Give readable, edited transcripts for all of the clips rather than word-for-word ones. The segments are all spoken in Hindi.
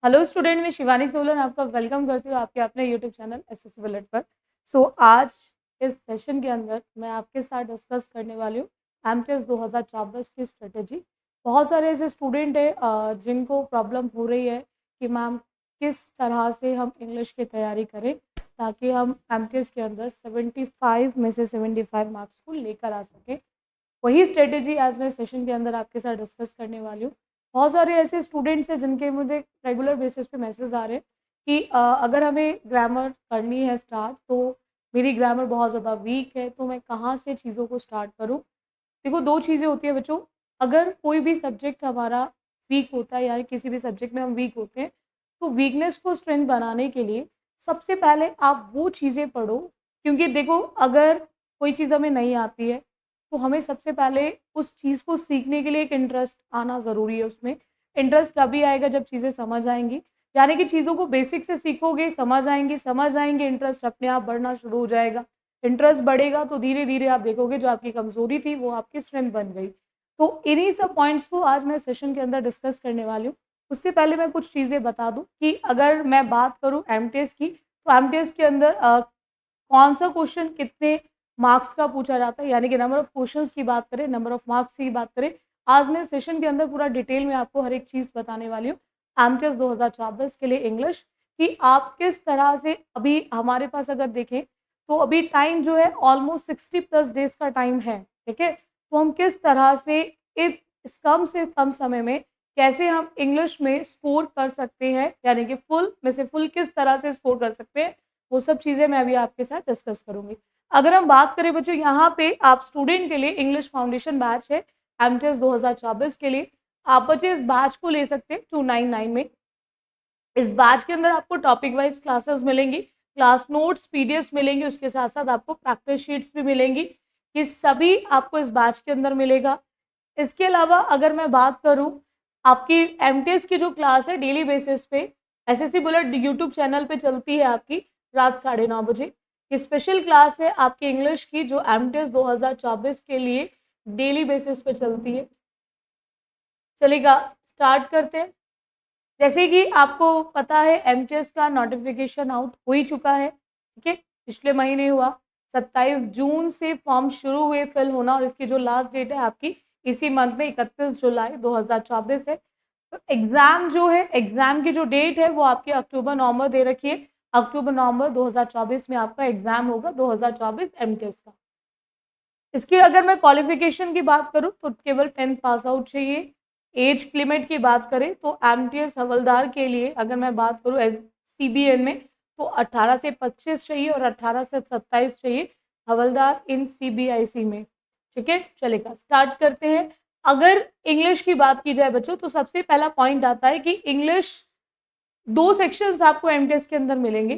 हेलो स्टूडेंट, मैं शिवानी सोलन आपका वेलकम करती हूँ आपके अपने यूट्यूब चैनल एसएससी बुलेट पर। आज इस सेशन के अंदर मैं आपके साथ डिस्कस करने वाली हूँ एमटीएस 2024 की स्ट्रेटेजी। बहुत सारे ऐसे स्टूडेंट हैं जिनको प्रॉब्लम हो रही है कि मैम किस तरह से हम इंग्लिश की तैयारी करें ताकि हम एमटीएस के अंदर 75 में से 75 मार्क्स को लेकर आ सकें। वही स्ट्रेटेजी आज मैं सेशन के अंदर आपके साथ डिस्कस करने वाली हूँ। बहुत सारे ऐसे स्टूडेंट्स हैं जिनके मुझे रेगुलर बेसिस पे मैसेज आ रहे हैं कि अगर हमें ग्रामर करनी है स्टार्ट तो मेरी ग्रामर बहुत ज़्यादा वीक है, तो मैं कहाँ से चीज़ों को स्टार्ट करूँ। देखो, दो चीज़ें होती है बच्चों। अगर कोई भी सब्जेक्ट हमारा वीक होता है या किसी भी सब्जेक्ट में हम वीक होते हैं, तो वीकनेस को स्ट्रेंथ बनाने के लिए सबसे पहले आप वो चीज़ें पढ़ो। क्योंकि देखो, अगर कोई चीज़ हमें नहीं आती है तो हमें सबसे पहले उस चीज़ को सीखने के लिए एक इंटरेस्ट आना ज़रूरी है। उसमें इंटरेस्ट तभी आएगा जब चीज़ें समझ आएँगी। यानी कि चीज़ों को बेसिक से सीखोगे, समझ आएँगे, इंटरेस्ट अपने आप बढ़ना शुरू हो जाएगा। इंटरेस्ट बढ़ेगा तो धीरे-धीरे आप देखोगे जो आपकी कमज़ोरी थी वो आपकी स्ट्रेंथ बन गई। तो इन्हीं सब पॉइंट्स को आज मैं सेशन के अंदर डिस्कस करने वाली हूँ। उससे पहले मैं कुछ चीज़ें बता दूँ कि अगर मैं बात करूँ एमटीएस की, तो एमटीएस के अंदर कौन-सा क्वेश्चन कितने मार्क्स का पूछा जाता है, यानी कि नंबर ऑफ क्वेश्चंस की बात करें, नंबर ऑफ मार्क्स की बात करें। आज मैं सेशन के अंदर पूरा डिटेल में आपको हर एक चीज़ बताने वाली हूँ। एमटीएस 2024 के लिए इंग्लिश कि आप किस तरह से अभी हमारे पास अगर देखें तो अभी टाइम जो है ऑलमोस्ट 60 प्लस डेज़ का टाइम है, ठीक है? तो हम किस तरह से इस कम से कम समय में कैसे हम इंग्लिश में स्कोर कर सकते हैं, यानी कि फुल में से फुल किस तरह से स्कोर कर सकते हैं, वो सब चीज़ें मैं अभी आपके साथ डिस्कस करूँगी। अगर हम बात करें बच्चों, यहाँ पे आप स्टूडेंट के लिए इंग्लिश फाउंडेशन बैच है एमटीएस 2024 के लिए। आप बच्चे इस बैच को ले सकते हैं 299 में। इस बैच के अंदर आपको टॉपिक वाइज क्लासेस मिलेंगी, क्लास नोट्स, पीडीएफ्स मिलेंगी, उसके साथ-साथ आपको प्रैक्टिस शीट्स भी मिलेंगी। ये सभी आपको इस बैच के अंदर मिलेगा। इसके अलावा अगर मैं बात करूँ, आपकी एमटीएस की जो क्लास है डेली बेसिस पे एसएससी बुलेट यूट्यूब चैनल पे चलती है आपकी रात 9:30 बजे। ये स्पेशल क्लास है आपकी इंग्लिश की जो एमटीएस 2024 के लिए डेली बेसिस पे चलती है। चलेगा, स्टार्ट करते हैं। जैसे कि आपको पता है एमटीएस का नोटिफिकेशन आउट हो ही चुका है, ठीक है? पिछले महीने हुआ, 27 जून से फॉर्म शुरू हुए फिल होना और इसकी जो लास्ट डेट है आपकी इसी मंथ में 31 जुलाई 2024 है। तो एग्ज़ाम जो है, एग्ज़ाम की जो डेट है वो आपकी अक्टूबर-नवंबर दे रखी है। अक्टूबर-नवंबर 2024 में आपका एग्ज़ाम होगा 2024 एमटीएस का। इसकी अगर मैं क्वालिफ़िकेशन की बात करूँ तो केवल 10th पास आउट चाहिए। एज लिमिट की बात करें तो एमटीएस हवलदार के लिए अगर मैं बात करूँ एस सीबीएन में तो 18 से 25 चाहिए और 18 से 27 चाहिए हवलदार इन सीबीआईसी में, ठीक है? चलेगा, स्टार्ट करते हैं। अगर इंग्लिश की बात की जाए बच्चों तो सबसे पहला पॉइंट आता है कि इंग्लिश 2 सेक्शंस आपको एमटीएस के अंदर मिलेंगे।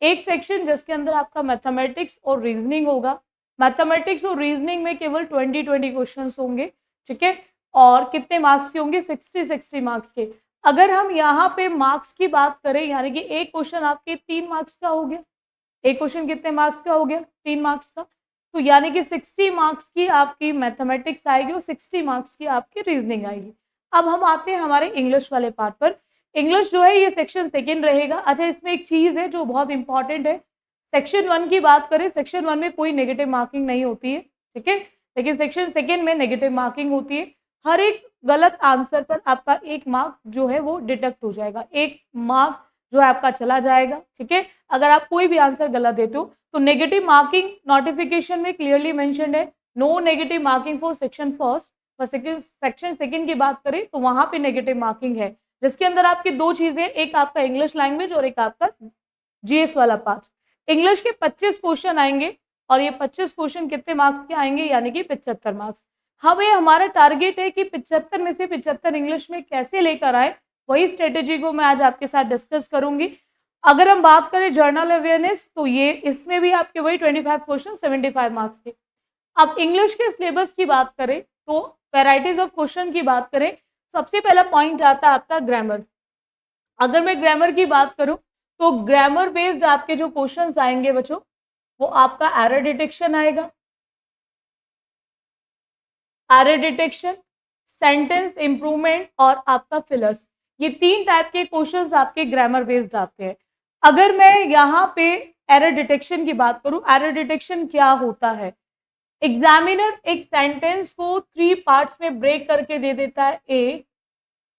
एक सेक्शन जिसके अंदर आपका मैथमेटिक्स और रीजनिंग होगा। मैथमेटिक्स और रीजनिंग में केवल 20-20 क्वेश्चंस होंगे, ठीक है? और कितने मार्क्स के होंगे? 60-60 मार्क्स के। अगर हम यहाँ पे मार्क्स की बात करें, यानी कि एक क्वेश्चन आपके 3 मार्क्स का हो गया। एक क्वेश्चन कितने मार्क्स का हो गया? 3 मार्क्स का। तो यानी कि 60 मार्क्स की आपकी मैथमेटिक्स आएगी और 60 मार्क्स की आपकी रीजनिंग आएगी। अब हम आते हैं हमारे इंग्लिश वाले पार्ट पर। इंग्लिश जो है ये सेक्शन सेकंड रहेगा। अच्छा, इसमें एक चीज़ है जो बहुत इंपॉर्टेंट है। सेक्शन 1 की बात करें, सेक्शन 1 में कोई नेगेटिव मार्किंग नहीं होती है, ठीक है? लेकिन सेक्शन सेकंड में नेगेटिव मार्किंग होती है। हर एक गलत आंसर पर आपका 1 मार्क जो है वो डिडक्ट हो जाएगा। 1 मार्क जो है आपका चला जाएगा, ठीक है? अगर आप कोई भी आंसर गलत देते हो तो नेगेटिव मार्किंग नोटिफिकेशन में क्लियरली मेंशन्ड है, no negative marking for section first. और सेक्शन सेकंड की बात करें तो वहां पे नेगेटिव मार्किंग है, जिसके अंदर आपकी दो चीजें, एक आपका इंग्लिश लैंग्वेज और एक आपका जीएस वाला पार्ट। इंग्लिश के 25 क्वेश्चन आएंगे और ये 25 क्वेश्चन कितने मार्क्स के आएंगे, यानी कि 75 मार्क्स। हमें हमारा टारगेट है कि 75 में से 75 इंग्लिश में कैसे लेकर आए, वही स्ट्रेटेजी को मैं आज आपके साथ डिस्कस करूंगी। अगर हम बात करें जर्नल अवेयरनेस तो ये इसमें भी आपके वही 25 क्वेश्चन 75 मार्क्स के। अब इंग्लिश के सिलेबस की बात करें तो वैरायटीज ऑफ क्वेश्चन की बात करें, सबसे पहला पॉइंट आता है आपका ग्रामर। अगर मैं ग्रामर की बात करूं तो ग्रामर बेस्ड आपके जो क्वेश्चंस आएंगे बच्चों, वो आपका एरर डिटेक्शन आएगा, एरर डिटेक्शन, सेंटेंस इंप्रूवमेंट और आपका फिलर्स। ये 3 टाइप के क्वेश्चंस आपके ग्रामर बेस्ड आते हैं। अगर मैं यहाँ पे एरर डिटेक्शन की बात करूं, एरर डिटेक्शन क्या होता है? एग्जामिनर एक सेंटेंस को 3 पार्ट्स में ब्रेक करके दे देता है, ए,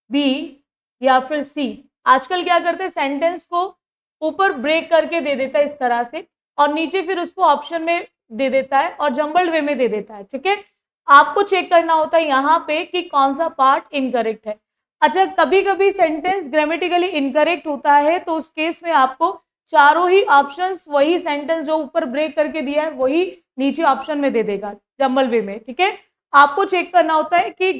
बी या फिर सी। आजकल क्या करते हैं, सेंटेंस को ऊपर ब्रेक करके दे देता है इस तरह से, और नीचे फिर उसको ऑप्शन में दे देता है और जंबल्ड वे में दे देता है। ठीक है, आपको चेक करना होता है यहाँ पे कि कौन सा पार्ट इनकरेक्ट है। अच्छा, कभी कभी सेंटेंस ग्रामेटिकली इनकरेक्ट होता है, तो उस केस में आपको चारों ही ऑप्शंस, वही सेंटेंस जो ऊपर ब्रेक करके दिया है वही नीचे ऑप्शन में दे देगा जंबल वे में। ठीक है, आपको चेक करना होता है कि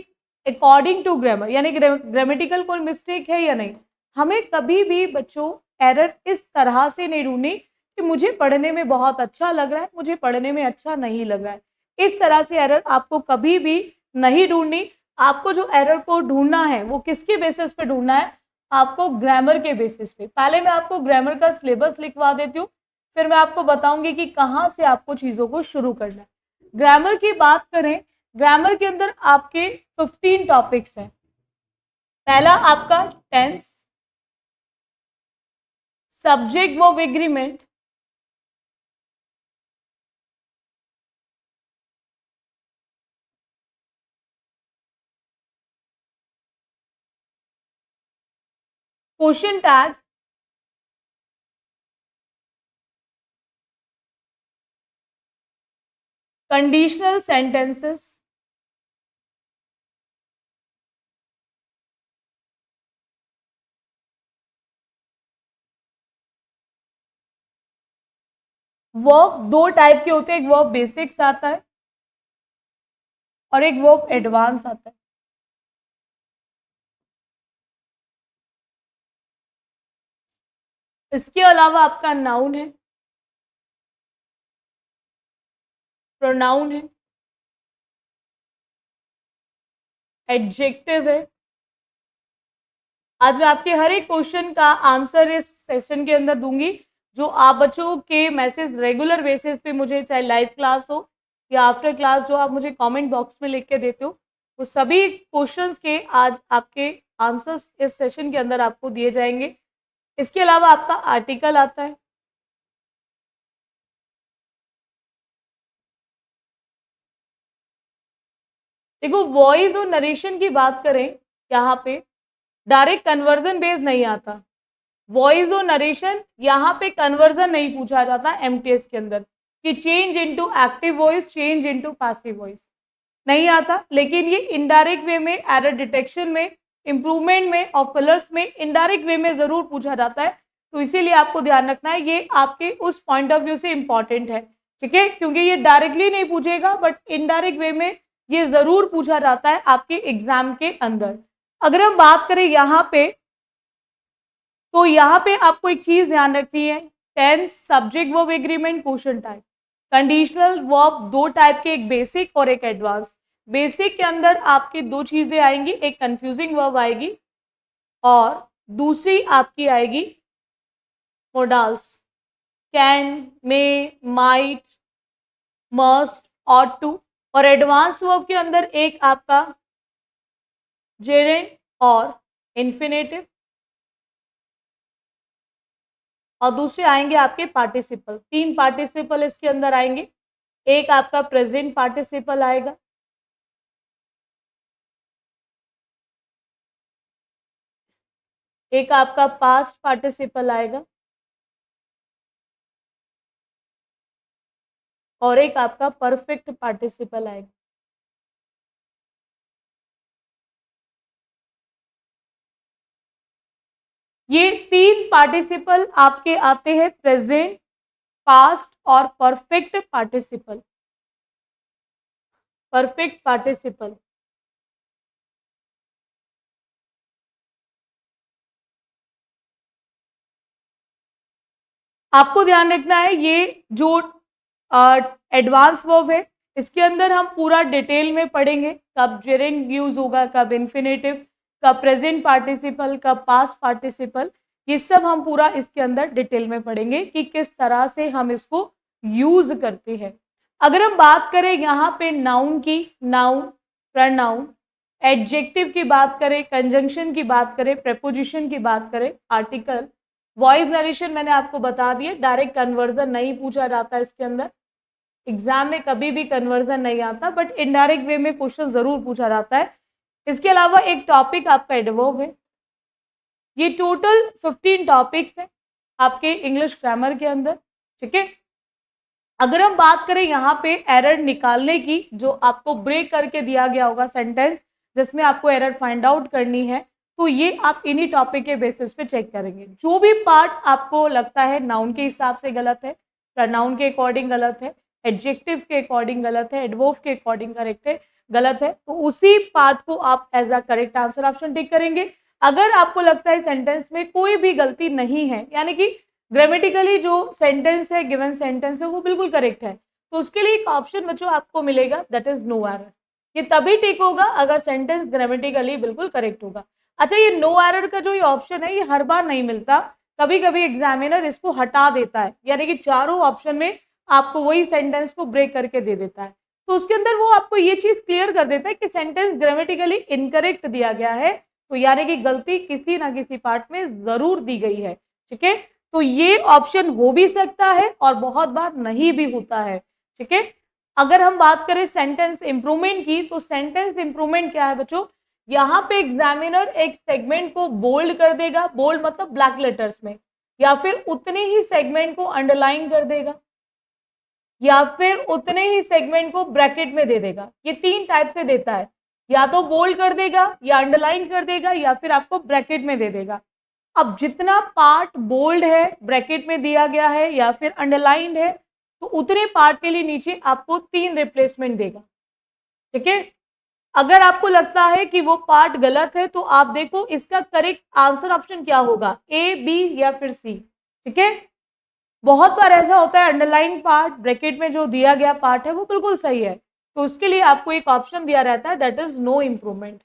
अकॉर्डिंग टू ग्रामर, यानी ग्रामेटिकल कोई मिस्टेक है या नहीं। हमें कभी भी बच्चों एरर इस तरह से नहीं ढूंढनी कि मुझे पढ़ने में बहुत अच्छा लग रहा है, मुझे पढ़ने में अच्छा नहीं लग रहा है। इस तरह से एरर आपको कभी भी नहीं ढूंढनी। आपको जो एरर को ढूंढना है वो किसके बेसिस पे ढूंढना है? आपको ग्रामर के बेसिस पे। पहले मैं आपको ग्रामर का सिलेबस लिखवा देती हूँ, फिर मैं आपको बताऊंगी कि कहाँ से आपको चीजों को शुरू करना है। ग्रामर की बात करें, ग्रामर के अंदर आपके 15 टॉपिक्स हैं। पहला आपका tense, subject verb agreement, question tag, conditional sentences, verb दो टाइप के होते हैं, एक वर्ब बेसिक्स आता है और एक वर्ब एडवांस आता है। इसके अलावा आपका नाउन है, प्रोनाउन है, एडजेक्टिव है। आज मैं आपके हर एक क्वेश्चन का आंसर इस सेशन के अंदर दूंगी, जो आप बच्चों के मैसेज रेगुलर बेसिस पे मुझे, चाहे लाइव क्लास हो या आफ्टर क्लास, जो आप मुझे कमेंट बॉक्स में लिख के देते हो, वो सभी क्वेश्चंस के आज आपके आंसर्स इस सेशन के अंदर आपको दिए जाएंगे। इसके अलावा आपका आर्टिकल आता है, देखो वॉइस और नरेशन की बात करें, यहाँ पे डायरेक्ट कन्वर्जन बेस्ड नहीं आता। वॉइस और नरेशन यहाँ पे कन्वर्जन नहीं पूछा जाता एमटीएस के अंदर कि change into active voice, change into passive voice, नहीं आता। लेकिन ये इनडायरेक्ट वे में, एरर डिटेक्शन में, इंप्रूवमेंट में और फिलर्स में इनडायरेक्ट वे में जरूर पूछा जाता है। तो इसीलिए आपको ध्यान रखना है, ये आपके उस पॉइंट ऑफ व्यू से इंपॉर्टेंट है। ठीक है, क्योंकि ये डायरेक्टली नहीं पूछेगा, बट इनडायरेक्ट वे में ये जरूर पूछा जाता है आपके एग्जाम के अंदर। अगर हम बात करें यहाँ पे, तो यहाँ पे आपको एक चीज ध्यान रखनी है, tense, subject verb agreement, question type. Conditional verb दो टाइप के, एक बेसिक और एक एडवांस। बेसिक के अंदर आपकी दो चीजें आएंगी, एक कंफ्यूजिंग वर्ब आएगी और दूसरी आपकी आएगी modals, can, may, might, must, ought to. और एडवांस वर्ब के अंदर एक आपका जेरेंट और इन्फिनेटिव, और दूसरे आएंगे आपके पार्टिसिपल। 3 पार्टिसिपल इसके अंदर आएंगे, एक आपका प्रेजेंट पार्टिसिपल आएगा, एक आपका पास्ट पार्टिसिपल आएगा और एक आपका परफेक्ट पार्टिसिपल आएगा। ये 3 पार्टिसिपल आपके आते हैं, प्रेजेंट, पास्ट और परफेक्ट पार्टिसिपल। परफेक्ट पार्टिसिपल आपको ध्यान रखना है, ये जो एडवांस वर्ब है इसके अंदर हम पूरा डिटेल में पढ़ेंगे, कब जेरेंट यूज होगा, कब इन्फिनेटिव, कब प्रेजेंट पार्टिसिपल, कब पास्ट पार्टिसिपल। ये सब हम पूरा इसके अंदर डिटेल में पढ़ेंगे कि किस तरह से हम इसको यूज करते हैं। अगर हम बात करें यहाँ पे नाउन की, नाउन, प्रोनाउन, एडजेक्टिव की बात करें, कंजंक्शन की बात करें, प्रेपोजिशन की बात करें, आर्टिकल, वॉइस नरेशन मैंने आपको बता दिया, डायरेक्ट कन्वर्जन नहीं पूछा जाता इसके अंदर, एग्जाम में कभी भी कन्वर्जन नहीं आता, बट इनडायरेक्ट वे में क्वेश्चन जरूर पूछा जाता है। इसके अलावा एक टॉपिक आपका एडवर्ब है। ये टोटल 15 टॉपिक्स हैं आपके इंग्लिश ग्रामर के अंदर, ठीक है। अगर हम बात करें यहाँ पे एरर निकालने की, जो आपको ब्रेक करके दिया गया होगा सेंटेंस जिसमें आपको एरर फाइंड आउट करनी है, तो ये आप इन्हीं टॉपिक के बेसिस पे चेक करेंगे। जो भी पार्ट आपको लगता है नाउन के हिसाब से गलत है, प्रोनाउन के अकॉर्डिंग गलत है, एडजेक्टिव के अकॉर्डिंग गलत है, एडवर्ब के अकॉर्डिंग करेक्ट है, गलत है, तो उसी पार्ट को आप as a correct answer option tick करेंगे। अगर आपको लगता है सेंटेंस में कोई भी गलती नहीं है, यानी कि ग्रामेटिकली जो सेंटेंस है, गिवन सेंटेंस है, वो बिल्कुल करेक्ट है, तो उसके लिए एक ऑप्शन बच्चों आपको मिलेगा, दैट इज नो एरर। ये तभी टिक होगा अगर सेंटेंस ग्रामेटिकली बिल्कुल करेक्ट होगा। अच्छा, ये नो एरर का जो ये ऑप्शन है, ये हर बार नहीं मिलता, कभी कभी एग्जामिनर इसको हटा देता है, यानी कि चारों ऑप्शन में आपको वही सेंटेंस को ब्रेक करके दे देता है। तो उसके अंदर वो आपको ये चीज क्लियर कर देता है कि सेंटेंस ग्रामेटिकली इनकरेक्ट दिया गया है, तो यानी कि गलती किसी ना किसी पार्ट में जरूर दी गई है, ठीक है। तो ये ऑप्शन हो भी सकता है और बहुत बार नहीं भी होता है, ठीक है। अगर हम बात करें सेंटेंस इंप्रूवमेंट की, तो सेंटेंस इंप्रूवमेंट क्या है बच्चों, यहाँ पे एग्जामिनर एक सेगमेंट को बोल्ड कर देगा, बोल्ड मतलब ब्लैक लेटर्स में, या फिर उतने ही सेगमेंट को अंडरलाइन कर देगा, या फिर उतने ही सेगमेंट को ब्रैकेट में दे देगा। ये तीन टाइप से देता है, या तो बोल्ड कर देगा, या अंडरलाइन कर देगा, या फिर आपको ब्रैकेट में दे देगा। अब जितना पार्ट बोल्ड है, ब्रैकेट में दिया गया है, या फिर अंडरलाइंड है, तो उतने पार्ट के लिए नीचे आपको 3 रिप्लेसमेंट देगा, ठीक है। अगर आपको लगता है कि वो पार्ट गलत है, तो आप देखो इसका करेक्ट आंसर ऑप्शन क्या होगा, ए, बी या फिर सी, ठीक है। बहुत बार ऐसा होता है अंडरलाइन पार्ट, ब्रैकेट में जो दिया गया पार्ट है वो बिल्कुल सही है, तो उसके लिए आपको एक ऑप्शन दिया रहता है, that is no improvement,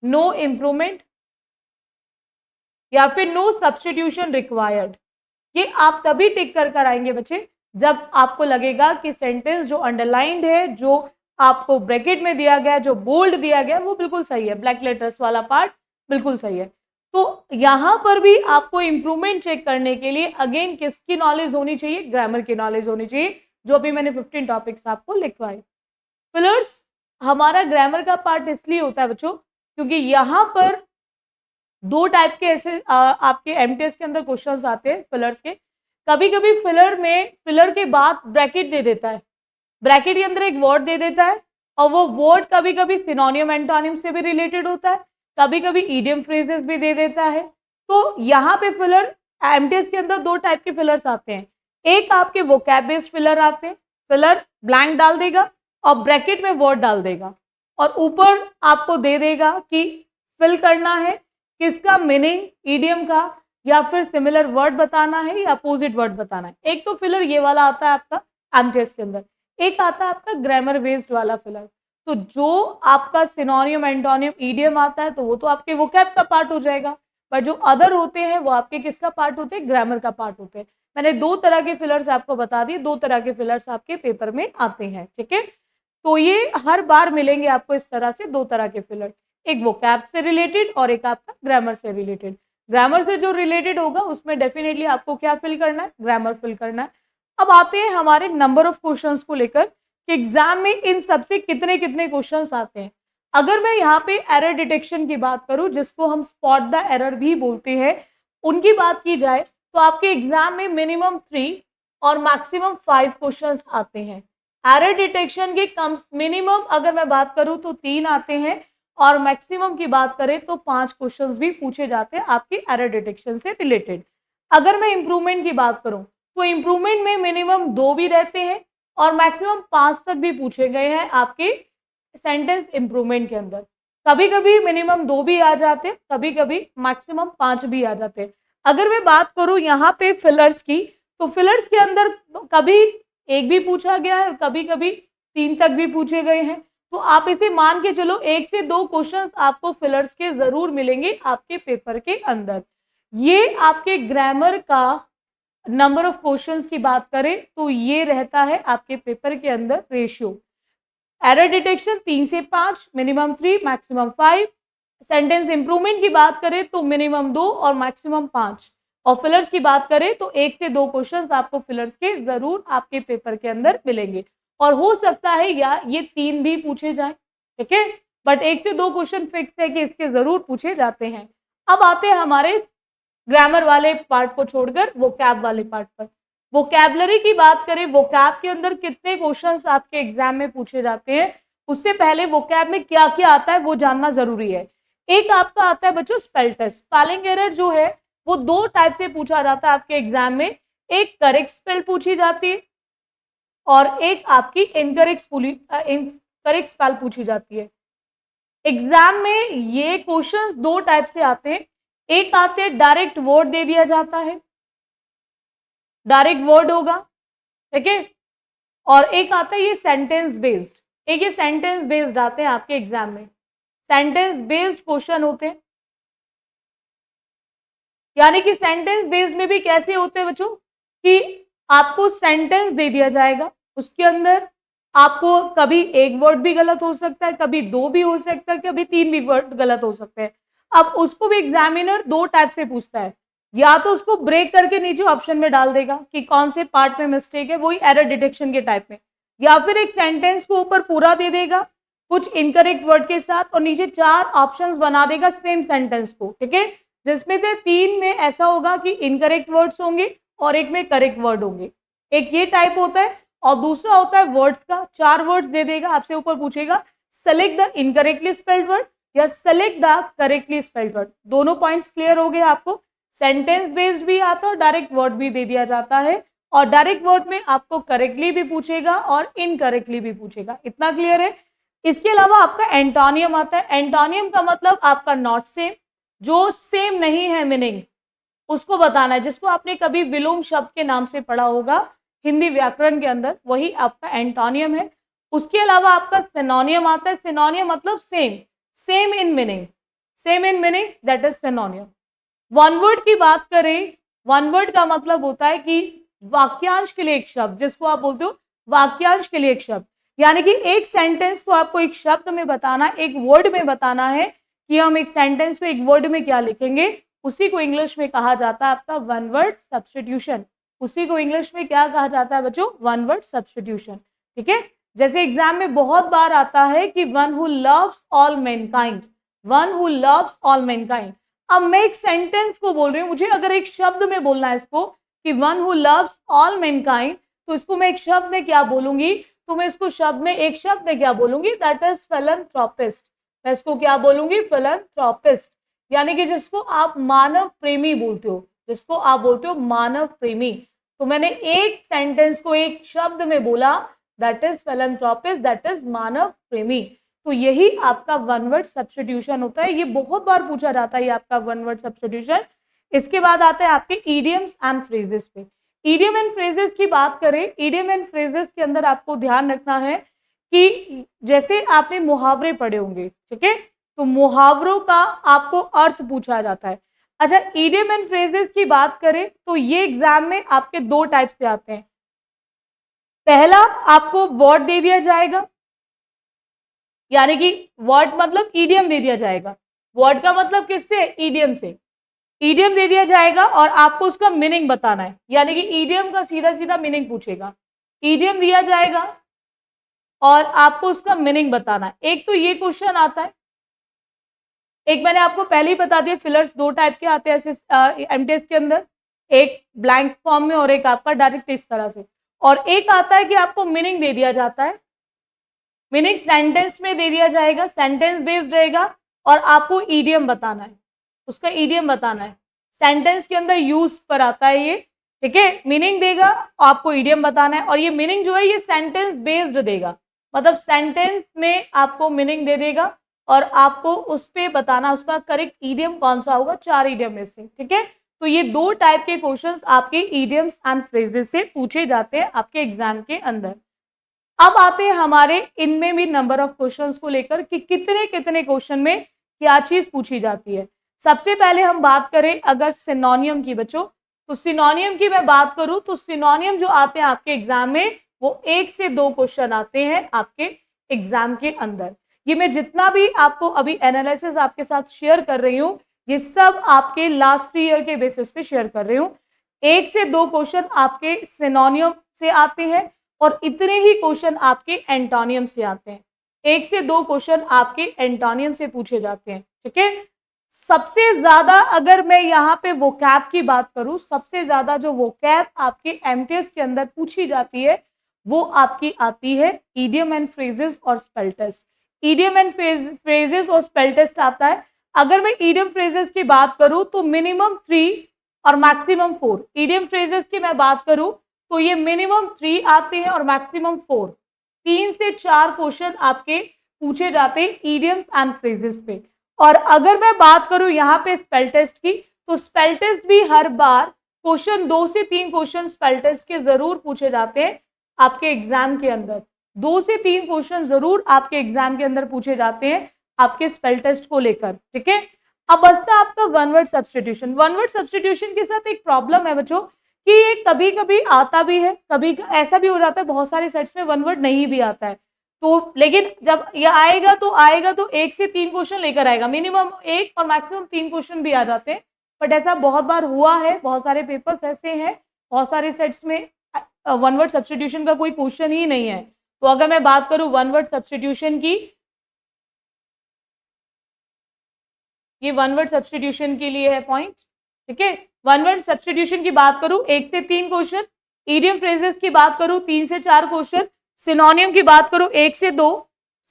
no improvement, या फिर नो सब्स्टिट्यूशन रिक्वायर्ड। ये आप तभी टिक कर आएंगे बच्चे जब आपको लगेगा कि सेंटेंस जो अंडरलाइंड है, जो आपको ब्रैकेट में दिया गया, जो बोल्ड दिया गया, वो बिल्कुल सही है, ब्लैक लेटर्स वाला पार्ट बिल्कुल सही है। तो यहाँ पर भी आपको इंप्रूवमेंट चेक करने के लिए अगेन किसकी नॉलेज होनी चाहिए, ग्रामर की नॉलेज होनी चाहिए, जो अभी मैंने 15 टॉपिक्स आपको लिखवाए। फिलर्स हमारा ग्रामर का पार्ट इसलिए होता है बच्चों, क्योंकि यहाँ पर 2 टाइप के ऐसे आपके एमटीएस के अंदर क्वेश्चंस आते हैं फिलर्स के। कभी कभी फिलर के बाद ब्रैकेट दे देता है, ब्रैकेट के अंदर एक वर्ड दे देता है, और वो वर्ड कभी कभी सिनोनियम एंटोनिम से भी रिलेटेड होता है, कभी कभी ईडियम फ्रेजेस भी दे देता है। तो यहाँ पे फिलर एमटीएस के अंदर 2 टाइप के फिलर्स आते हैं। एक आपके वोकैब बेस्ड फिलर आते हैं, फिलर ब्लैंक डाल देगा और ब्रैकेट में वर्ड डाल देगा, और ऊपर आपको दे देगा कि फिल करना है किसका मीनिंग, ईडियम का, या फिर सिमिलर वर्ड बताना है, या अपोजिट वर्ड बताना है। एक तो फिलर ये वाला आता है आपका एमटीएस के अंदर, एक आता है आपका ग्रामर बेस्ड वाला फिलर। तो जो आपका सिनोनियम एंटोनियम ईडियम आता है, तो वो तो आपके वोकैब का पार्ट हो जाएगा, पर जो अदर होते हैं वो आपके किसका पार्ट होते हैं, ग्रामर का पार्ट होते हैं। मैंने 2 तरह के फिलर्स आपको बता दिए, 2 तरह के फिलर्स आपके पेपर में आते हैं, ठीक है। तो ये हर बार मिलेंगे आपको इस तरह से 2 तरह के फिलर, एक वोकैब से रिलेटेड और एक आपका ग्रामर से रिलेटेड। ग्रामर से जो रिलेटेड होगा उसमें डेफिनेटली आपको क्या फिल करना है, ग्रामर फिल करना है। अब आते हैं हमारे नंबर ऑफ क्वेश्चंस को लेकर कि एग्जाम में इन सबसे कितने कितने क्वेश्चंस आते हैं। अगर मैं यहाँ पे एरर डिटेक्शन की बात करूं, जिसको हम स्पॉट द एरर भी बोलते हैं, उनकी बात की जाए तो आपके एग्जाम में मिनिमम 3 और मैक्सिमम 5 क्वेश्चंस आते हैं। एरर डिटेक्शन के कम मिनिमम अगर मैं बात करूं तो 3 आते हैं, और मैक्सिमम की बात करें तो 5 क्वेश्चंस भी पूछे जाते हैं आपके एरर डिटेक्शन से रिलेटेड। अगर मैं इंप्रूवमेंट की बात करूं तो इंप्रूवमेंट में मिनिमम 2 भी रहते हैं और मैक्सिमम 5 तक भी पूछे गए हैं आपके सेंटेंस इंप्रूवमेंट के अंदर। कभी कभी मिनिमम 2 भी आ जाते हैं, कभी कभी मैक्सिमम 5 भी आ जाते हैं। अगर मैं बात करूं यहाँ पे फिलर्स की, तो फिलर्स के अंदर कभी 1 भी पूछा गया है और कभी कभी 3 तक भी पूछे गए हैं। तो आप इसे मान के चलो 1 से 2 क्वेश्चंस आपको फिलर्स के जरूर मिलेंगे आपके पेपर के अंदर। ये आपके ग्रामर का नंबर ऑफ क्वेश्चंस की बात करें तो ये रहता है आपके पेपर के अंदर रेशियो। एरर डिटेक्शन 3 से 5, मिनिमम 3, मैक्सिमम 5। सेंटेंस इंप्रूवमेंट की बात करें तो मिनिमम 2 और मैक्सिमम 5। और फिलर्स की बात करें तो 1 से 2 क्वेश्चंस आपको फिलर्स के जरूर आपके पेपर के अंदर मिलेंगे, और हो सकता है या ये 3 भी पूछे जाए, ठीक है, बट 1 से 2 क्वेश्चन फिक्स है कि इसके जरूर पूछे जाते हैं। अब आते हैं हमारे ग्रामर वाले पार्ट को छोड़कर वोकैब वाले पार्ट पर। वोकैबलरी की बात करें, वोकैब के अंदर कितने क्वेश्चंस आपके एग्जाम में पूछे जाते हैं, उससे पहले वोकैब में क्या क्या आता है वो जानना जरूरी है। एक आपका आता है बच्चों स्पेल टेस्ट। स्पेलिंग एरर जो है वो 2 टाइप से पूछा जाता है आपके एग्जाम में, एक करेक्ट स्पेल पूछी जाती है और एक आपकी इनकरेक्ट स्पेल पूछी जाती है। एग्जाम में ये क्वेश्चंस 2 टाइप से आते हैं, एक आते हैं डायरेक्ट वर्ड दे दिया जाता है, डायरेक्ट वर्ड होगा, ठीक है, और एक आता है ये सेंटेंस बेस्ड। एक ये सेंटेंस बेस्ड आते हैं आपके एग्जाम में, सेंटेंस बेस्ड क्वेश्चन होते हैं। यानी कि सेंटेंस बेस्ड में भी कैसे होते हैं बच्चों कि आपको सेंटेंस दे दिया जाएगा, उसके अंदर आपको कभी एक वर्ड भी गलत हो सकता है, कभी 2 भी हो सकता है, कभी 3 भी वर्ड गलत हो सकते हैं। अब उसको भी एग्जामिनर 2 टाइप से पूछता है, या तो उसको ब्रेक करके नीचे ऑप्शन में डाल देगा कि कौन से पार्ट में मिस्टेक है, वही एरर डिटेक्शन के टाइप में, या फिर एक सेंटेंस को ऊपर पूरा दे देगा कुछ इनकरेक्ट वर्ड के साथ और नीचे 4 ऑप्शंस बना देगा सेम सेंटेंस को, ठीक है, जिसमें से 3 में ऐसा होगा कि इनकरेक्ट वर्ड्स होंगे और एक में करेक्ट वर्ड होंगे। एक ये टाइप होता है, और दूसरा होता है वर्ड्स का, 4 वर्ड्स दे देगा, आपसे ऊपर पूछेगा select the incorrectly spelled word या select the correctly spelled word. दोनों पॉइंट्स क्लियर हो गए आपको। सेंटेंस बेस्ड भी आता है और डायरेक्ट वर्ड भी दे दिया जाता है, और डायरेक्ट वर्ड में आपको करेक्टली भी पूछेगा और इनकरेक्टली भी पूछेगा। इतना क्लियर है। इसके अलावा आपका एंटोनियम आता है। एंटोनियम का मतलब आपका नॉट सेम, जो सेम नहीं है मीनिंग, उसको बताना है, जिसको आपने कभी विलोम शब्द के नाम से पढ़ा होगा हिंदी व्याकरण के अंदर, वही आपका एंटोनियम है। उसके अलावा आपका सिनोनियम आता है। सिनोनियम मतलब same, same in meaning, same in meaning, that is सिनोनियम। One word की बात करें, वन वर्ड का मतलब होता है कि वाक्यांश के लिए एक शब्द, जिसको आप बोलते हो वाक्यांश के लिए एक शब्द, यानी कि एक सेंटेंस को आपको एक शब्द में बताना, एक वर्ड में बताना है कि हम एक सेंटेंस को एक वर्ड में क्या लिखेंगे, उसी को इंग्लिश में कहा जाता है आपका वन वर्ड सब्स्टिट्यूशन। उसी को इंग्लिश में क्या कहा जाता है बच्चों? वन वर्ड सब्स्टिट्यूशन, ठीक है। जैसे एग्जाम में बहुत बार आता है कि one who loves all Mankind, one who loves all Mankind. अब मैं एक सेंटेंस को बोल रही हूँ, मुझे अगर एक शब्द में बोलना है इसको कि one who loves all Mankind, तो इसको मैं एक शब्द में क्या बोलूंगी? तो मैं इसको शब्द में एक शब्द में क्या बोलूंगी? That is philanthropist. मैं इसको क्या बोलूंगी? फिलैंथ्रोपिस्ट, यानी कि जिसको आप मानव प्रेमी बोलते हो, जिसको आप बोलते हो मानव प्रेमी। तो मैंने एक सेंटेंस को एक शब्द में बोला, that is philanthropist, that is मानव प्रेमी। तो यही आपका वन वर्ड सब्स्टिट्यूशन होता है। ये बहुत बार पूछा जाता है, ये आपका वन वर्ड सब्स्टिट्यूशन। इसके बाद आता है आपके इडियम्स एंड फ्रेजेस पे। इडियम एंड फ्रेजेस की बात करें, इडियम एंड फ्रेजेस के अंदर आपको ध्यान रखना है कि जैसे आपने मुहावरे पढ़े होंगे, ठीक है, तो मुहावरों का आपको अर्थ पूछा जाता है। अच्छा, इडियम एंड फ्रेजेस की बात करें तो ये एग्जाम में आपके 2 टाइप से आते हैं। पहला, आपको वर्ड दे दिया जाएगा, यानी कि वर्ड मतलब इडियम दे दिया जाएगा। वर्ड का मतलब किससे? इडियम से। इडियम दे दिया जाएगा और आपको उसका मीनिंग बताना है, यानी कि इडियम का सीधा सीधा मीनिंग पूछेगा। इडियम दिया जाएगा और आपको उसका मीनिंग बताना है। एक तो ये क्वेश्चन आता है, एक मैंने आपको पहले ही बता दिया, फिलर्स 2 टाइप के आते हैं ऐसे एमटीएस के अंदर, एक ब्लैंक फॉर्म में और एक आपका डायरेक्ट इस तरह से। और एक आता है कि आपको मीनिंग दे दिया जाता है, मीनिंग सेंटेंस में दे दिया जाएगा, सेंटेंस बेस्ड रहेगा और आपको ईडियम बताना है, उसका ईडियम बताना है। सेंटेंस के अंदर यूज पर आता है ये, ठीक है, मीनिंग देगा, आपको ईडियम बताना है। और ये मीनिंग जो है ये सेंटेंस बेस्ड देगा, मतलब सेंटेंस में आपको मीनिंग दे देगा और आपको उस पे बताना उसका करेक्ट ईडियम कौन सा होगा 4 ईडियम में से, ठीक है। तो ये 2 टाइप के क्वेश्चंस आपके ईडियम्स एंड फ्रेजेस से पूछे जाते हैं आपके एग्जाम के अंदर। अब आते हैं हमारे इनमें भी नंबर ऑफ क्वेश्चंस को लेकर कि कितने कितने क्वेश्चन में क्या चीज पूछी जाती है। सबसे पहले हम बात करें अगर सिनोनियम की बच्चों, तो सिनोनियम की मैं बात करूं तो सिनोनियम जो आते हैं आपके एग्जाम में वो 1 से 2 क्वेश्चन आते हैं आपके एग्जाम के अंदर। ये मैं जितना भी आपको अभी एनालिसिस आपके साथ शेयर कर रही हूँ, ये सब आपके लास्ट ईयर के बेसिस पे शेयर कर रही हूँ। 1 से 2 क्वेश्चन आपके सिनोनियम से आते हैं और इतने ही क्वेश्चन आपके एंटोनियम से आते हैं। 1 से 2 क्वेश्चन आपके एंटोनियम से पूछे जाते हैं, ठीक है। सबसे ज्यादा अगर मैं यहाँ पे वोकैब की बात करूं, सबसे ज्यादा जो वोकैब आपके एमटीएस के अंदर पूछी जाती है वो आपकी आती है इडियम एंड फ्रेजेस और spell test. Idiom and phrases और स्पेल टेस्ट आता है। अगर मैं इडियम फ्रेजेस की बात करूं तो मिनिमम 3 और मैक्सिमम 4। इडियम फ्रेजेस की मैं बात करूं तो ये मिनिमम 3 आते हैं और मैक्सिमम 4। 3 से 4 क्वेश्चन आपके पूछे जाते हैं इडियम्स एंड फ्रेजेस पे। और अगर मैं बात करूं यहाँ पे स्पेल टेस्ट की, तो स्पेल टेस्ट भी हर बार क्वेश्चन 2 से 3 क्वेश्चन स्पेल टेस्ट के जरूर पूछे जाते हैं आपके एग्जाम के अंदर। 2 से 3 क्वेश्चन जरूर आपके एग्जाम के अंदर पूछे जाते हैं आपके स्पेल टेस्ट को लेकर, ठीक है। अब बचता आपका one word substitution. One word substitution के साथ एक प्रॉब्लम है बच्चों कि ये कभी कभी आता भी है, कभी ऐसा भी हो जाता है बहुत सारे सेट्स में वन वर्ड नहीं भी आता है। तो लेकिन जब ये आएगा तो 1 से 3 क्वेश्चन लेकर आएगा, मिनिमम 1 और मैक्सिमम 3 क्वेश्चन भी आ जाते हैं। बट ऐसा बहुत बार हुआ है, बहुत सारे पेपर्स ऐसे हैं, बहुत सारे सेट्स में वन वर्ड सब्स्टिट्यूशन का कोई क्वेश्चन ही नहीं है। तो अगर मैं बात करूं वन वर्ड सब्स्टिट्यूशन की, ये वन वर्ड सब्स्टिट्यूशन के लिए है पॉइंट, ठीक है। वन वर्ड सब्स्टिट्यूशन की बात करूं 1 से 3 क्वेश्चन, इडियम फ्रेजेस की बात करूं 3 से 4 क्वेश्चन, सिनोनियम की बात करूं 1 से 2,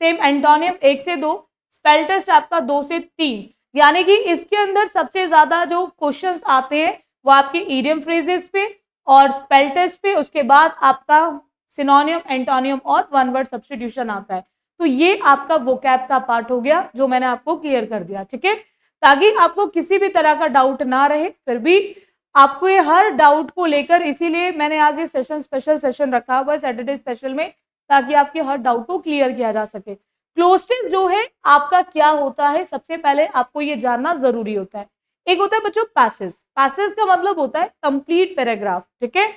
सेम एंटोनियम 1 से 2, स्पेल टेस्ट आपका 2 से 3। यानी कि इसके अंदर सबसे ज्यादा जो क्वेश्चंस आते हैं वो आपके इडियम फ्रेजेस पे और स्पेल टेस्ट पे, उसके बाद आपका सिनोनियम, एंटोनियम और वन वर्ड सब्स्टिट्यूशन आता है। तो ये आपका वोकैब का पार्ट हो गया जो मैंने आपको क्लियर कर दिया, ठीक है, ताकि आपको किसी भी तरह का डाउट ना रहे। फिर भी आपको ये हर डाउट को लेकर, इसीलिए मैंने आज ये सेशन स्पेशल सेशन रखा हुआ है सैटरडे स्पेशल में, ताकि आपके हर डाउट को क्लियर किया जा सके। क्लोज टेस्ट जो है आपका क्या होता है, सबसे पहले आपको ये जानना जरूरी होता है। एक होता है बच्चों पैसेज। पैसेज का मतलब होता है कंप्लीट पैराग्राफ, ठीक है।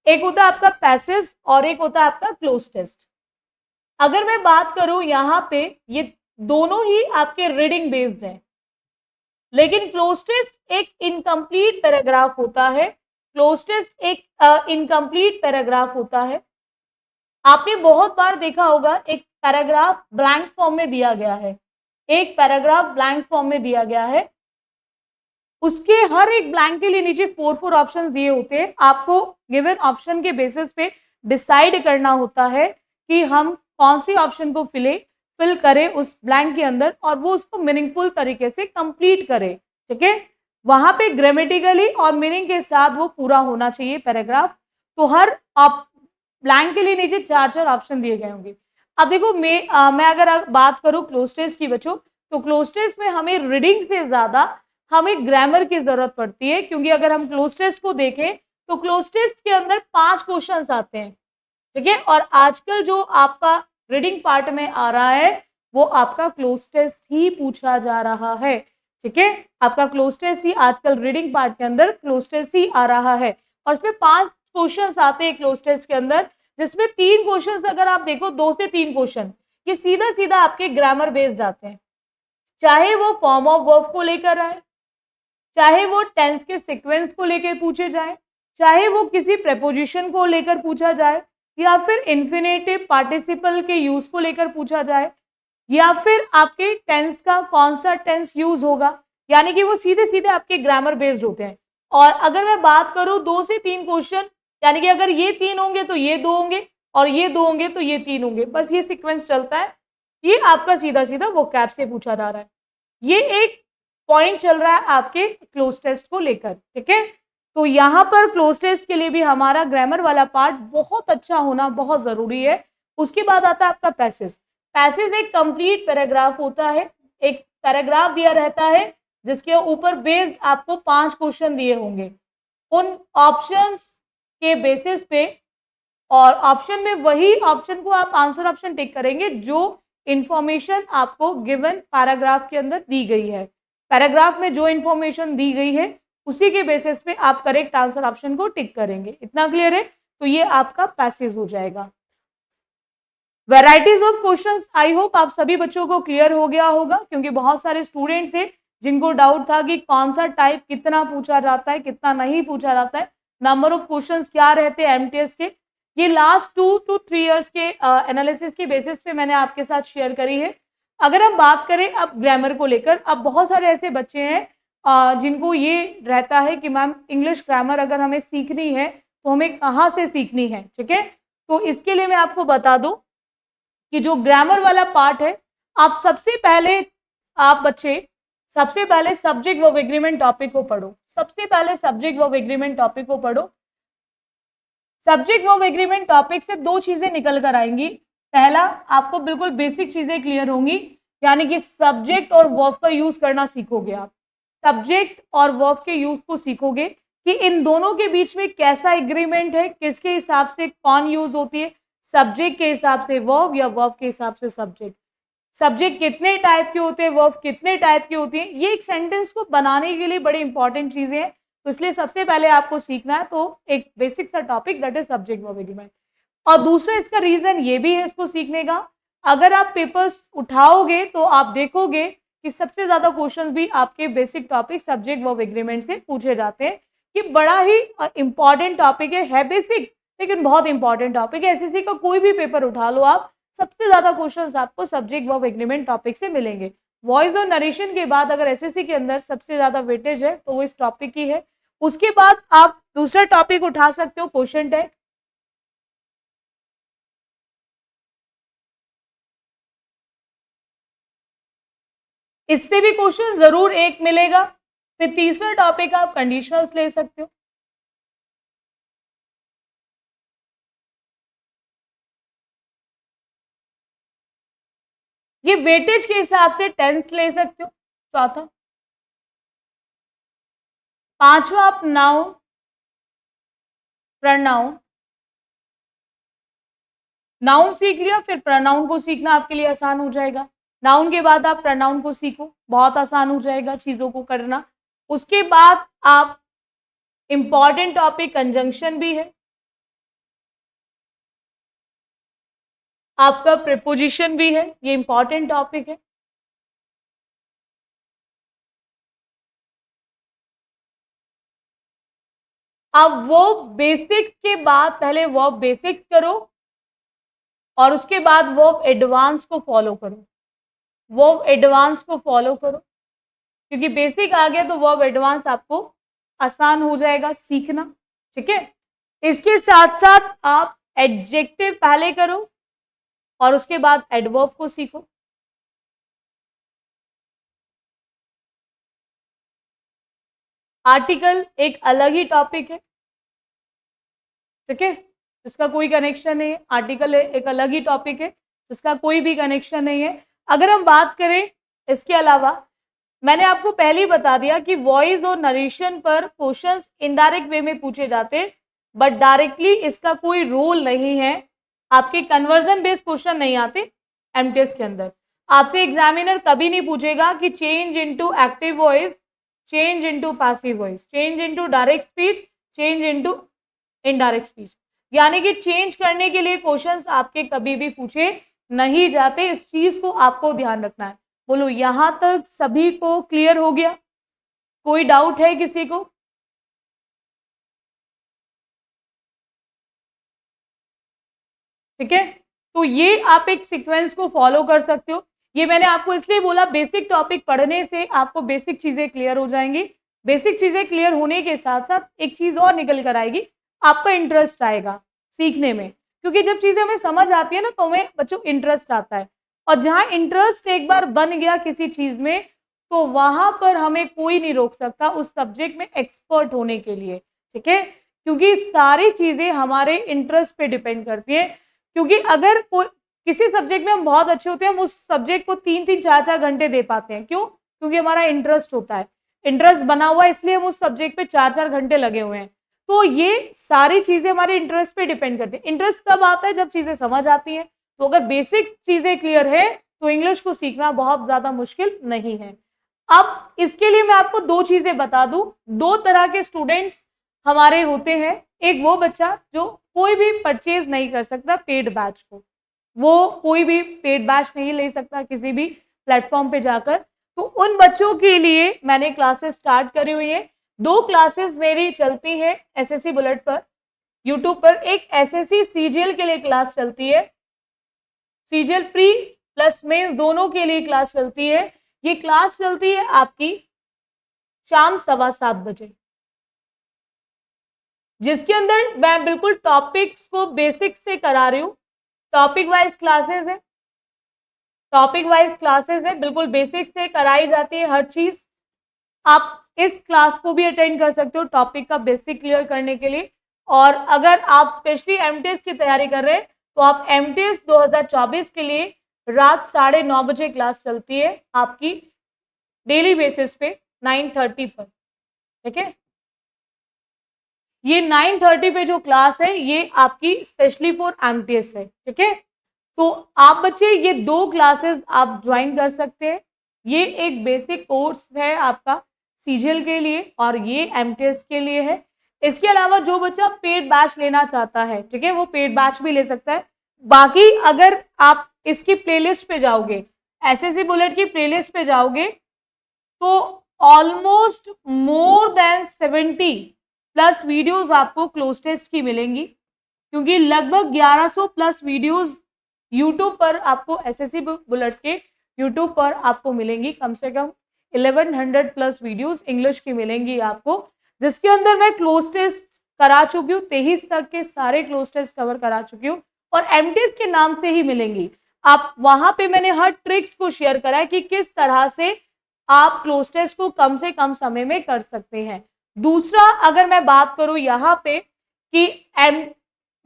एक होता है आपका पैसेज और एक होता है आपका क्लोज टेस्ट। अगर मैं बात करूं यहाँ पे, ये दोनों ही आपके रीडिंग बेस्ड हैं, लेकिन क्लोज टेस्ट एक इनकम्प्लीट पैराग्राफ होता है। क्लोज टेस्ट एक इनकम्प्लीट पैराग्राफ होता है। आपने बहुत बार देखा होगा एक पैराग्राफ ब्लैंक फॉर्म में दिया गया है, एक पैराग्राफ ब्लैंक फॉर्म में दिया गया है, उसके हर एक ब्लैंक के लिए नीचे 4 ऑप्शंस दिए होते हैं। आपको गिवन ऑप्शन के बेसिस पे डिसाइड करना होता है कि हम कौन सी ऑप्शन को फिल करें उस ब्लैंक के अंदर और वो उसको मीनिंगफुल तरीके से कंप्लीट करें, ठीक है। वहां पे ग्रामेटिकली और मीनिंग के साथ वो पूरा होना चाहिए पैराग्राफ। तो हर ब्लैंक के लिए नीचे 4 ऑप्शन दिए गए होंगे। अब देखो मैं अगर बात करूं क्लोज टेस्ट की बच्चों, तो क्लोज टेस्ट में हमें रीडिंग से ज्यादा हमें ग्रामर की जरूरत पड़ती है, क्योंकि अगर हम क्लोज टेस्ट को देखें तो क्लोज टेस्ट के अंदर 5 क्वेश्चंस आते हैं, ठीक है। और आजकल जो आपका रीडिंग पार्ट में आ रहा है वो आपका क्लोज टेस्ट ही पूछा जा रहा है, ठीक है। आपका क्लोज टेस्ट ही आजकल रीडिंग पार्ट के अंदर क्लोज टेस्ट ही आ रहा है और इसमें 5 क्वेश्चंस आते हैं क्लोज टेस्ट के अंदर, जिसमें 3 क्वेश्चंस अगर आप देखो, 2 से 3 क्वेश्चन ये सीधा सीधा आपके ग्रामर बेस्ड आते हैं। चाहे वो फॉर्म ऑफ वर्ब को लेकर आए, चाहे वो टेंस के सीक्वेंस को लेकर पूछे जाए, चाहे वो किसी प्रेपोजिशन को लेकर पूछा जाए, या फिर इन्फिनेटिव पार्टिसिपल के यूज को लेकर पूछा जाए, या फिर आपके टेंस का कौन सा टेंस यूज होगा, यानी कि वो सीधे सीधे आपके ग्रामर बेस्ड होते हैं। और अगर मैं बात करूं 2 से 3 क्वेश्चन, यानी कि अगर ये 3 होंगे तो ये 2 होंगे और ये 2 होंगे तो ये 3 होंगे, बस ये सीक्वेंस चलता है। ये आपका सीधा सीधा वोकैब से पूछा जा रहा है। ये एक पॉइंट चल रहा है आपके क्लोज टेस्ट को लेकर, ठीक है। तो यहाँ पर क्लोज टेस्ट के लिए भी हमारा ग्रामर वाला पार्ट बहुत अच्छा होना बहुत जरूरी है। उसके बाद आता है आपका पैसेज। पैसेज एक कंप्लीट पैराग्राफ होता है, एक पैराग्राफ दिया रहता है जिसके ऊपर बेस्ड आपको 5 क्वेश्चन दिए होंगे। उन ऑप्शंस के बेसिस पे, और ऑप्शन में वही ऑप्शन को आप आंसर ऑप्शन टिक करेंगे जो इंफॉर्मेशन आपको गिवन पैराग्राफ के अंदर दी गई है। पैराग्राफ में जो इंफॉर्मेशन दी गई है उसी के बेसिस पे आप करेक्ट आंसर ऑप्शन को टिक करेंगे। इतना क्लियर है? तो ये आपका पैसेज हो जाएगा। Varieties of questions, I hope आप सभी बच्चों को क्लियर हो गया होगा, क्योंकि बहुत सारे स्टूडेंट्स हैं जिनको डाउट था कि कौन सा टाइप कितना पूछा जाता है, कितना नहीं पूछा जाता है, नंबर ऑफ क्वेश्चंस क्या रहते हैं एमटीएस के। ये लास्ट 2 to 3 इयर्स के एनालिसिस के बेसिस पे मैंने आपके साथ शेयर करी है। अगर हम बात करें अब ग्रामर को लेकर, अब बहुत सारे ऐसे बच्चे हैं जिनको ये रहता है कि मैम इंग्लिश ग्रामर अगर हमें सीखनी है तो हमें कहाँ से सीखनी है, ठीक है। तो इसके लिए मैं आपको बता दूं कि जो ग्रामर वाला पार्ट है, आप सबसे पहले, आप बच्चे सबसे पहले सब्जेक्ट वर्ब एग्रीमेंट टॉपिक को पढ़ो। सबसे पहले सब्जेक्ट वर्ब एग्रीमेंट टॉपिक को पढ़ो। सब्जेक्ट वर्ब एग्रीमेंट टॉपिक से दो चीजें निकल कर आएंगी। पहला, आपको बिल्कुल बेसिक चीजें क्लियर होंगी, यानी कि सब्जेक्ट और वर्ब का यूज करना सीखोगे आप। सब्जेक्ट और वर्ब के यूज को सीखोगे कि इन दोनों के बीच में कैसा एग्रीमेंट है, किसके हिसाब से कौन यूज होती है, सब्जेक्ट के हिसाब से वर्ब या वर्ब के हिसाब से सब्जेक्ट। सब्जेक्ट कितने टाइप के होते हैं, वर्ब कितने टाइप की होती है, ये एक सेंटेंस को बनाने के लिए बड़ी इंपॉर्टेंट चीजें हैं। तो इसलिए सबसे पहले आपको सीखना है तो एक बेसिक सा topic, that is subject verb agreement. और दूसरा इसका रीजन ये भी है इसको सीखने का, अगर आप पेपर्स उठाओगे तो आप देखोगे कि सबसे ज्यादा क्वेश्चन भी आपके basic topic subject verb agreement से पूछे जाते हैं। कि बड़ा ही इंपॉर्टेंट टॉपिक है बेसिक, लेकिन बहुत इंपॉर्टेंट टॉपिक है। एसएससी का कोई भी पेपर उठा लो आप, सबसे ज्यादा क्वेश्चंस आपको सब्जेक्ट वर्ब एग्रीमेंट टॉपिक से मिलेंगे। वॉइस और नरेशन के बाद अगर एसएससी के अंदर सबसे ज्यादा वेटेज है तो वो इस टॉपिक की है। उसके बाद आप दूसरा टॉपिक उठा सकते हो, क्वेश्चन टैग। इससे भी क्वेश्चन जरूर एक मिलेगा। फिर तीसरा टॉपिक आप कंडीशनल्स ले सकते हो। ये वेटेज के हिसाब से टेंस ले सकते हो। चौथा, पांचवा आप नाउन, प्रनाउन। नाउन सीख लिया, फिर प्रनाउन को सीखना आपके लिए आसान हो जाएगा। नाउन के बाद आप प्रनाउन को सीखो, बहुत आसान हो जाएगा चीजों को करना। उसके बाद आप इंपॉर्टेंट टॉपिक कंजंक्शन भी है, आपका प्रीपोजिशन भी है, ये इंपॉर्टेंट टॉपिक है। अब वो बेसिक्स के बाद पहले वर्ब बेसिक्स करो और उसके बाद वर्ब एडवांस को फॉलो करो। वर्ब एडवांस को फॉलो करो, क्योंकि बेसिक आ गया तो वर्ब एडवांस आपको आसान हो जाएगा सीखना, ठीक है। इसके साथ साथ आप एडजेक्टिव पहले करो और उसके बाद एडवर्ब को सीखो। आर्टिकल एक अलग ही टॉपिक है, ठीक है, जिसका कोई कनेक्शन नहीं है। आर्टिकल एक अलग ही टॉपिक है जिसका कोई भी कनेक्शन नहीं है। अगर हम बात करें इसके अलावा, मैंने आपको पहले ही बता दिया कि वॉइस और नरेशन पर क्वेश्चंस इनडायरेक्ट वे में पूछे जाते हैं, बट डायरेक्टली इसका कोई रोल नहीं है। आपके कन्वर्जन बेस्ड क्वेश्चन नहीं आते एमटीएस के अंदर। आपसे एग्जामिनर कभी नहीं पूछेगा कि change into active voice, change into passive voice, change into direct speech, change into indirect speech, यानी कि चेंज करने के लिए क्वेश्चंस आपके कभी भी पूछे नहीं जाते। इस चीज को आपको ध्यान रखना है। बोलो यहां तक सभी को क्लियर हो गया? कोई डाउट है किसी को? ठीक है, तो ये आप एक सीक्वेंस को फॉलो कर सकते हो। ये मैंने आपको इसलिए बोला, बेसिक टॉपिक पढ़ने से आपको बेसिक चीजें क्लियर हो जाएंगी। बेसिक चीजें क्लियर होने के साथ साथ एक चीज और निकल कर आएगी, आपका इंटरेस्ट आएगा सीखने में। क्योंकि जब चीजें हमें समझ आती है ना तो हमें बच्चों इंटरेस्ट आता है, और जहां इंटरेस्ट एक बार बन गया किसी चीज में तो वहां पर हमें कोई नहीं रोक सकता उस सब्जेक्ट में एक्सपर्ट होने के लिए, ठीक है। क्योंकि सारी चीजें हमारे इंटरेस्ट पे डिपेंड करती है। क्योंकि अगर कोई किसी सब्जेक्ट में हम बहुत अच्छे होते हैं, हम उस सब्जेक्ट को 3-3 4-4 घंटे दे पाते हैं। क्यों? क्योंकि हमारा इंटरेस्ट होता है, इंटरेस्ट बना हुआ है, इसलिए हम उस सब्जेक्ट पे 4-4 घंटे लगे हुए हैं। तो ये सारी चीजें हमारे इंटरेस्ट पे डिपेंड करती है। इंटरेस्ट तब आता है जब चीजें समझ आती हैं। तो अगर बेसिक चीजें क्लियर है तो इंग्लिश को सीखना बहुत ज्यादा मुश्किल नहीं है। अब इसके लिए मैं आपको दो चीजें बता दूं। दो तरह के स्टूडेंट्स हमारे होते हैं। एक वो बच्चा जो कोई भी परचेज नहीं कर सकता पेड बैच को, वो कोई भी पेड बैच नहीं ले सकता किसी भी प्लेटफॉर्म पे जाकर। तो उन बच्चों के लिए मैंने क्लासेस स्टार्ट करी हुई है। 2 क्लासेस मेरी चलती है एसएससी बुलेट पर, यूट्यूब पर। एक एसएससी सीजीएल के लिए क्लास चलती है, सीजीएल प्री प्लस मेंस दोनों के लिए क्लास चलती है। ये क्लास चलती है आपकी शाम 7:15 बजे, जिसके अंदर मैं बिल्कुल टॉपिक्स को बेसिक से करा रही हूँ। टॉपिक वाइज क्लासेस है, टॉपिक वाइज क्लासेस है, बिल्कुल बेसिक से कराई जाती है हर चीज। आप इस क्लास को भी अटेंड कर सकते हो टॉपिक का बेसिक क्लियर करने के लिए। और अगर आप स्पेशली एमटीएस की तैयारी कर रहे हैं तो आप एमटीएस 2024 के लिए रात 9:30 बजे क्लास चलती है आपकी डेली बेसिस पे 9:30 पर, ठीक है। ये 9:30 पे जो क्लास है ये आपकी स्पेशली फॉर एमटीएस है, ठीक है। तो आप बच्चे ये 2 क्लासेस आप ज्वाइन कर सकते हैं। ये एक बेसिक कोर्स है आपका सीजीएल के लिए और ये एमटीएस के लिए है। इसके अलावा जो बच्चा पेड बैच लेना चाहता है, ठीक है, वो पेड बैच भी ले सकता है। बाकी अगर आप इसकी प्लेलिस्ट पे जाओगे, एसएससी बुलेट की प्लेलिस्ट पे जाओगे, तो almost more than 70 plus videos आपको क्लोज टेस्ट की मिलेंगी, क्योंकि लगभग 1100 प्लस वीडियोस यूट्यूब पर आपको एसएससी बुलेट के यूट्यूब पर आपको मिलेंगी। कम से कम 1100 प्लस वीडियोस इंग्लिश की मिलेंगी आपको, जिसके अंदर मैं क्लोज टेस्ट करा चुकी हूँ। 23 तक के सारे क्लोज टेस्ट कवर करा चुकी हूँ और एमटीएस के नाम से ही मिलेंगी। आप वहां पे मैंने हर ट्रिक्स को शेयर करा है कि किस तरह से आप क्लोज टेस्ट को कम से कम समय में कर सकते हैं। दूसरा, अगर मैं बात करूं यहाँ पे कि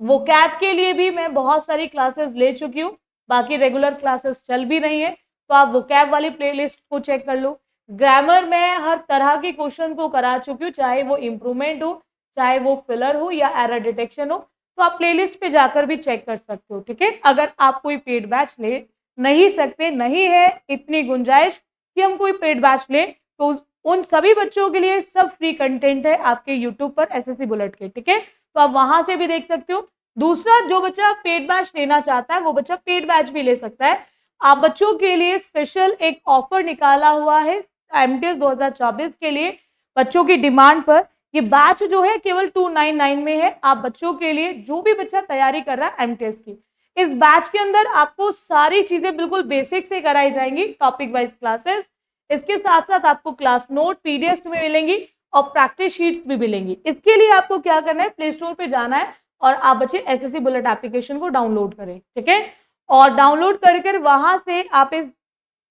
वोकैब के लिए भी मैं बहुत सारी क्लासेस ले चुकी हूँ, बाकी रेगुलर क्लासेस चल भी रही हैं, तो आप वोकैब वाली प्लेलिस्ट को चेक कर लो। ग्रामर में हर तरह के क्वेश्चन को करा चुकी हूँ, चाहे वो इम्प्रूवमेंट हो, चाहे वो फिलर हो या एरर डिटेक्शन हो, तो आप प्लेलिस्ट पे जाकर भी चेक कर सकते हो, ठीक है। अगर आप कोई पेड बैच ले नहीं सकते, नहीं है इतनी गुंजाइश कि हम कोई पेड बैच ले, तो उन सभी बच्चों के लिए सब फ्री कंटेंट है आपके यूट्यूब पर एसएससी बुलेट के, ठीक है। तो आप वहां से भी देख सकते हो। दूसरा, जो बच्चा पेड बैच लेना चाहता है वो बच्चा पेड बैच भी ले सकता है। आप बच्चों के लिए स्पेशल एक ऑफर निकाला हुआ है एमटीएस 2024 के लिए, बच्चों की डिमांड पर। ये बैच जो है केवल 299 में है। आप बच्चों के लिए, जो भी बच्चा तैयारी कर रहा है एमटीएस की, इस बैच के अंदर आपको सारी चीजें बिल्कुल बेसिक से कराई जाएंगी, टॉपिक वाइज क्लासेस। इसके साथ साथ आपको क्लास नोट पीडीएफ में मिलेंगी और प्रैक्टिस शीट्स भी मिलेंगी। इसके लिए आपको क्या करना है, प्ले स्टोर पे जाना है और आप बच्चे एसएससी बुलेट एप्लीकेशन को डाउनलोड करें, ठीक है। और डाउनलोड कर वहां से आप इस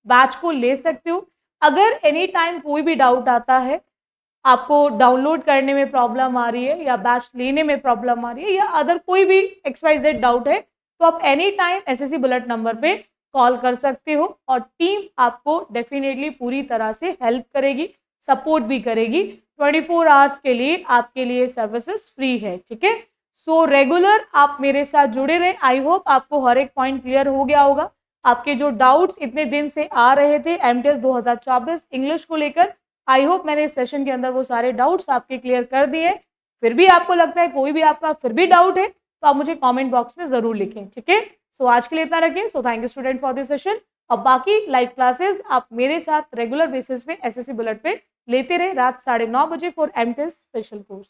बैच को ले सकते हो। अगर एनी टाइम कोई भी डाउट आता है, आपको डाउनलोड करने में प्रॉब्लम आ रही है या बैच लेने में प्रॉब्लम आ रही है या अदर कोई भी XYZ डाउट है, तो आप any time SSC bullet number पे कॉल कर सकते हो और टीम आपको डेफिनेटली पूरी तरह से हेल्प करेगी, सपोर्ट भी करेगी। 24 आवर्स के लिए आपके लिए सर्विसेज फ्री है, ठीक है। सो रेगुलर आप मेरे साथ जुड़े रहे। आई होप आपको हर एक पॉइंट क्लियर हो गया होगा। आपके जो डाउट्स इतने दिन से आ रहे थे एमटीएस 2024 इंग्लिश को लेकर, आई होप मैंने इस सेशन के अंदर वो सारे डाउट्स आपके क्लियर कर दिए। फिर भी आपको लगता है कोई भी आपका फिर भी डाउट है, तो आप मुझे कमेंट बॉक्स में जरूर लिखें, ठीक है। सो आज के लिए इतना रखें। So thank you student for this session. अब बाकी लाइव क्लासेस आप मेरे साथ रेगुलर बेसिस पे एसएससी बुलेट पे लेते रहे रात 9:30 बजे फॉर एमटीएस स्पेशल कोर्स।